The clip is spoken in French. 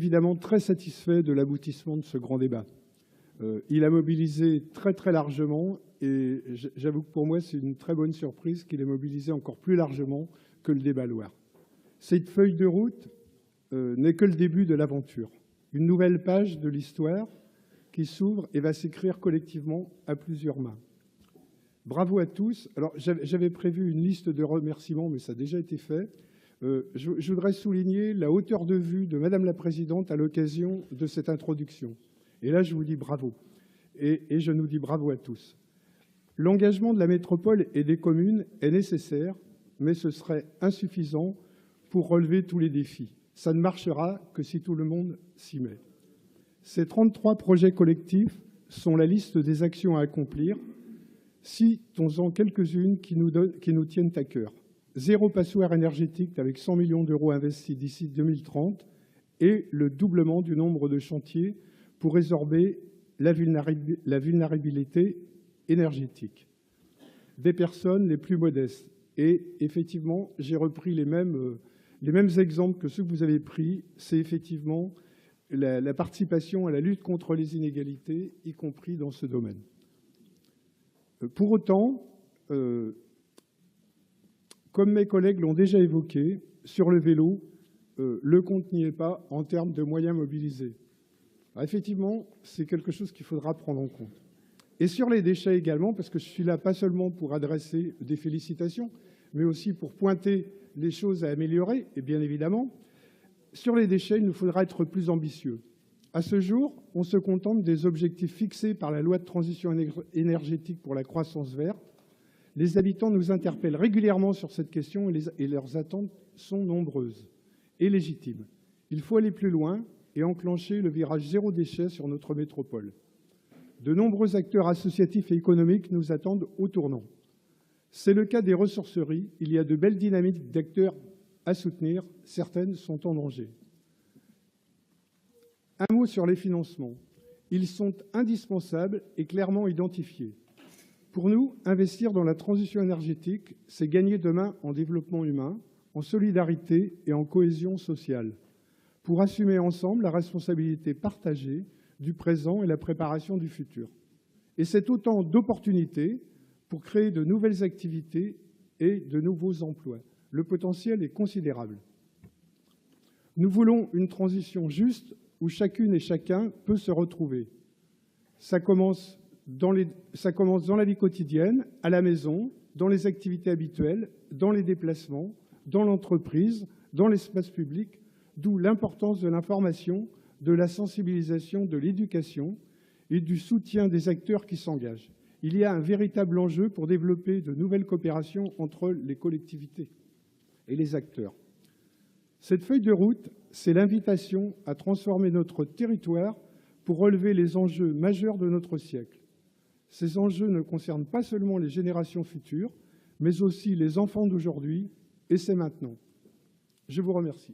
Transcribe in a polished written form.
évidemment très satisfait de l'aboutissement de ce grand débat. Il a mobilisé très très largement et j'avoue que pour moi c'est une très bonne surprise qu'il ait mobilisé encore plus largement que le débat Loire. Cette feuille de route n'est que le début de l'aventure. Une nouvelle page de l'histoire qui s'ouvre et va s'écrire collectivement à plusieurs mains. Bravo à tous. Alors j'avais prévu une liste de remerciements, mais ça a déjà été fait. Je voudrais souligner la hauteur de vue de Madame la Présidente à l'occasion de cette introduction. Et là, je vous dis bravo. Et je nous dis bravo à tous. L'engagement de la métropole et des communes est nécessaire, mais ce serait insuffisant pour relever tous les défis. Ça ne marchera que si tout le monde s'y met. Ces 33 projets collectifs sont la liste des actions à accomplir. Citons-en quelques-unes qui nous tiennent à cœur. 0 passoire énergétique avec 100 millions d'euros investis d'ici 2030 et le doublement du nombre de chantiers pour résorber la vulnérabilité énergétique des personnes les plus modestes. Et effectivement, j'ai repris les mêmes exemples que ceux que vous avez pris. C'est effectivement la participation à la lutte contre les inégalités, y compris dans ce domaine. Pour autant, comme mes collègues l'ont déjà évoqué, sur le vélo, le compte n'y est pas en termes de moyens mobilisés. Alors effectivement, c'est quelque chose qu'il faudra prendre en compte. Et sur les déchets également, parce que je suis là pas seulement pour adresser des félicitations, mais aussi pour pointer les choses à améliorer, et bien évidemment, sur les déchets, il nous faudra être plus ambitieux. À ce jour, on se contente des objectifs fixés par la loi de transition énergétique pour la croissance verte. Les habitants nous interpellent régulièrement sur cette question et leurs attentes sont nombreuses et légitimes. Il faut aller plus loin et enclencher le virage zéro déchet sur notre métropole. De nombreux acteurs associatifs et économiques nous attendent au tournant. C'est le cas des ressourceries. Il y a de belles dynamiques d'acteurs à soutenir. Certaines sont en danger. Un mot sur les financements. Ils sont indispensables et clairement identifiés. Pour nous, investir dans la transition énergétique, c'est gagner demain en développement humain, en solidarité et en cohésion sociale, pour assumer ensemble la responsabilité partagée du présent et la préparation du futur. Et c'est autant d'opportunités pour créer de nouvelles activités et de nouveaux emplois. Le potentiel est considérable. Nous voulons une transition juste où chacune et chacun peut se retrouver. Ça commence dans la vie quotidienne, à la maison, dans les activités habituelles, dans les déplacements, dans l'entreprise, dans l'espace public, d'où l'importance de l'information, de la sensibilisation, de l'éducation et du soutien des acteurs qui s'engagent. Il y a un véritable enjeu pour développer de nouvelles coopérations entre les collectivités et les acteurs. Cette feuille de route, c'est l'invitation à transformer notre territoire pour relever les enjeux majeurs de notre siècle. Ces enjeux ne concernent pas seulement les générations futures, mais aussi les enfants d'aujourd'hui, et c'est maintenant. Je vous remercie.